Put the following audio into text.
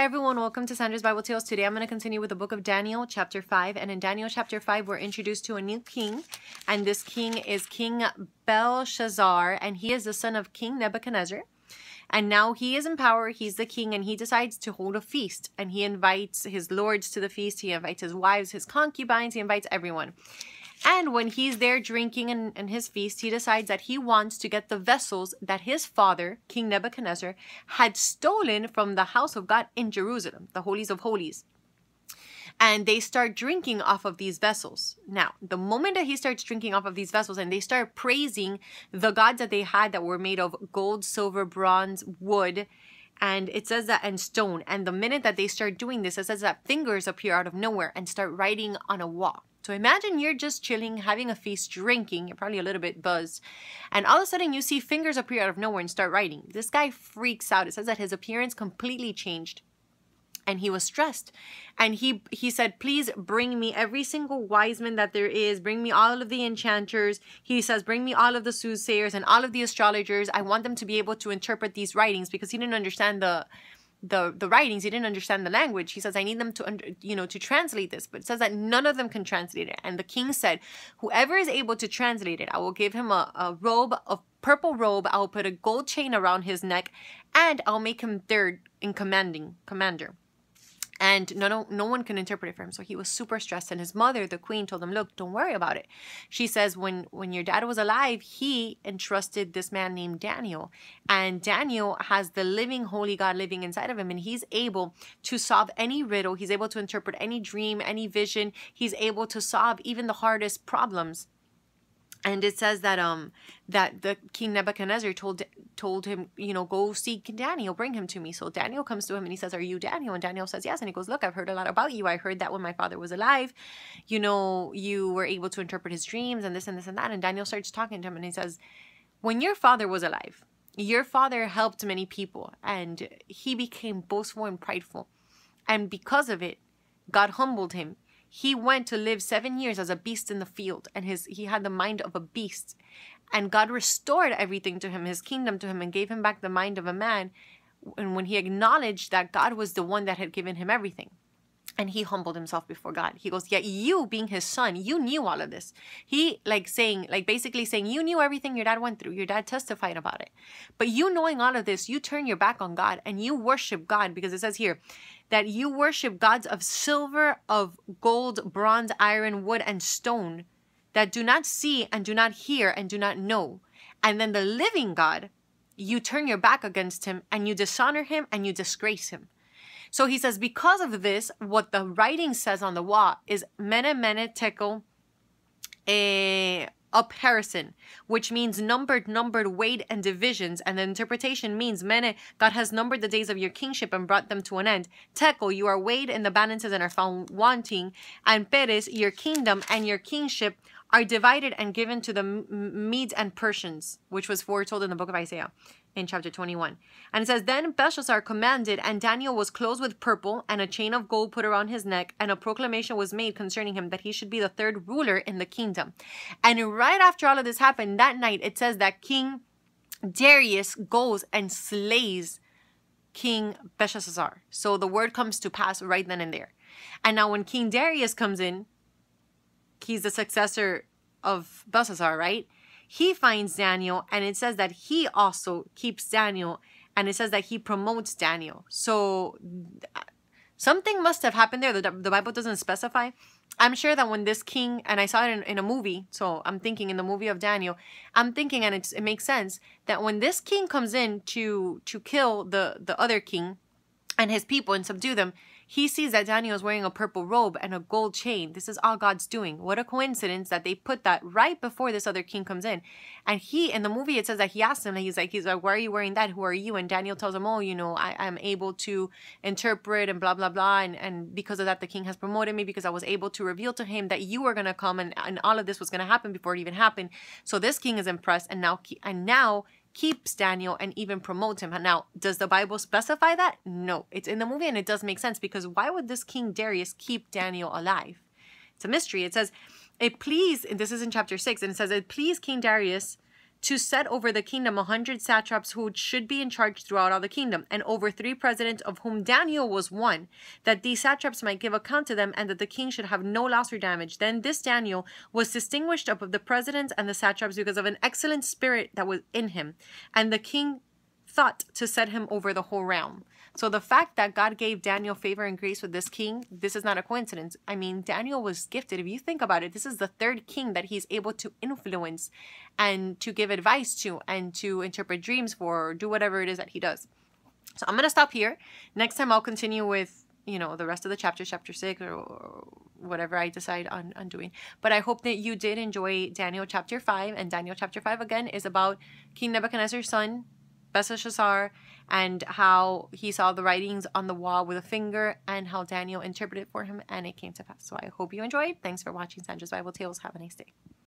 everyone, welcome to Sandra's Bible Tales. Today I'm going to continue with the book of Daniel chapter 5, and in Daniel chapter 5 we're introduced to a new king, and this king is King Belshazzar, and he is the son of King Nebuchadnezzar. And now he is in power, he's the king, and he decides to hold a feast, and he invites his lords to the feast, he invites his wives, his concubines, he invites everyone. And when he's there drinking in his feast, he decides that he wants to get the vessels that his father, King Nebuchadnezzar, had stolen from the house of God in Jerusalem, the holies of holies. And they start drinking off of these vessels. Now, the moment that he starts drinking off of these vessels and they start praising the gods that they had that were made of gold, silver, bronze, wood, and it says that, and stone. And the minute that they start doing this, it says that fingers appear out of nowhere and start writing on a wall. So imagine you're just chilling, having a feast, drinking, you're probably a little bit buzzed, and all of a sudden you see fingers appear out of nowhere and start writing. This guy freaks out. It says that his appearance completely changed. And he was stressed. And he said, please bring me every single wise man that there is. Bring me all of the enchanters. He says, bring me all of the soothsayers and all of the astrologers. I want them to be able to interpret these writings, because he didn't understand the writings. He didn't understand the language. He says, I need them to, to translate this. But it says that none of them can translate it. And the king said, whoever is able to translate it, I will give him a robe, a purple robe. I will put a gold chain around his neck, and I'll make him third in commander. And no one can interpret it for him. So he was super stressed. And his mother, the queen, told him, look, don't worry about it. She says, when your dad was alive, he entrusted this man named Daniel. And Daniel has the living holy God living inside of him. And he's able to solve any riddle. He's able to interpret any dream, any vision. He's able to solve even the hardest problems. And it says that that the King Nebuchadnezzar told him, go seek Daniel, bring him to me. So Daniel comes to him and he says, are you Daniel? And Daniel says, yes. And he goes, look, I've heard a lot about you. I heard that when my father was alive, you were able to interpret his dreams and this and this and that. And Daniel starts talking to him and he says, when your father was alive, your father helped many people and he became boastful and prideful. And because of it, God humbled him. He went to live 7 years as a beast in the field, and he had the mind of a beast. And God restored everything to him, his kingdom to him, and gave him back the mind of a man. And when he acknowledged that God was the one that had given him everything, and he humbled himself before God. He goes, yet you being his son, you knew all of this. He basically saying, you knew everything your dad went through. Your dad testified about it. But you knowing all of this, you turn your back on God and you worship God, because it says here that you worship gods of silver, of gold, bronze, iron, wood, and stone that do not see and do not hear and do not know. And then the living God, you turn your back against him and you dishonor him and you disgrace him. So he says, because of this, what the writing says on the wall is mene, mene, tekel, upharsin, which means numbered, weighed, and divisions. And the interpretation means, mene, God has numbered the days of your kingship and brought them to an end. Tekel, you are weighed in the balances and are found wanting. And peres, your kingdom and your kingship are divided and given to the Medes and Persians, which was foretold in the book of Isaiah in chapter 21. And it says, then Belshazzar commanded, and Daniel was clothed with purple, and a chain of gold put around his neck, and a proclamation was made concerning him that he should be the third ruler in the kingdom. And right after all of this happened, that night, it says that King Darius goes and slays King Belshazzar. So the word comes to pass right then and there. And now when King Darius comes in, he's the successor of Belshazzar, right? He finds Daniel, and it says that he also keeps Daniel, and it says that he promotes Daniel. So something must have happened there. The Bible doesn't specify. I'm sure that when this king, and I saw it in a movie, so I'm thinking in the movie of Daniel, I'm thinking, and it makes sense, that when this king comes in to kill the other king and his people and subdue them, he sees that Daniel is wearing a purple robe and a gold chain. This is all God's doing. What a coincidence that they put that right before this other king comes in. And in the movie, it says that he asked him, he's like, why are you wearing that? Who are you? And Daniel tells him, oh, I'm able to interpret and blah, blah, blah. And because of that, the king has promoted me because I was able to reveal to him that you were going to come and all of this was going to happen before it even happened. So this king is impressed and now keeps Daniel and even promotes him. Now, does the Bible specify that? No. It's in the movie and it does make sense, because why would this King Darius keep Daniel alive? It's a mystery. It says, it pleased, and this is in chapter 6, and it says, it pleased King Darius to set over the kingdom 100 satraps who should be in charge throughout all the kingdom, and over 3 presidents, of whom Daniel was one, that these satraps might give account to them, and that the king should have no loss or damage. Then this Daniel was distinguished above the presidents and the satraps because of an excellent spirit that was in him, and the king thought to set him over the whole realm. So the fact that God gave Daniel favor and grace with this king, this is not a coincidence. I mean, Daniel was gifted. If you think about it, this is the 3rd king that he's able to influence and to give advice to and to interpret dreams for, or do whatever it is that he does. So I'm going to stop here. Next time I'll continue with, you know, the rest of the chapters, chapter 6 or whatever I decide on doing. But I hope that you did enjoy Daniel chapter 5. And Daniel chapter 5, again, is about King Nebuchadnezzar's son, Belshazzar, and how he saw the writings on the wall with a finger, and how Daniel interpreted for him, and it came to pass. So I hope you enjoyed. Thanks for watching Sandra's Bible Tales. Have a nice day.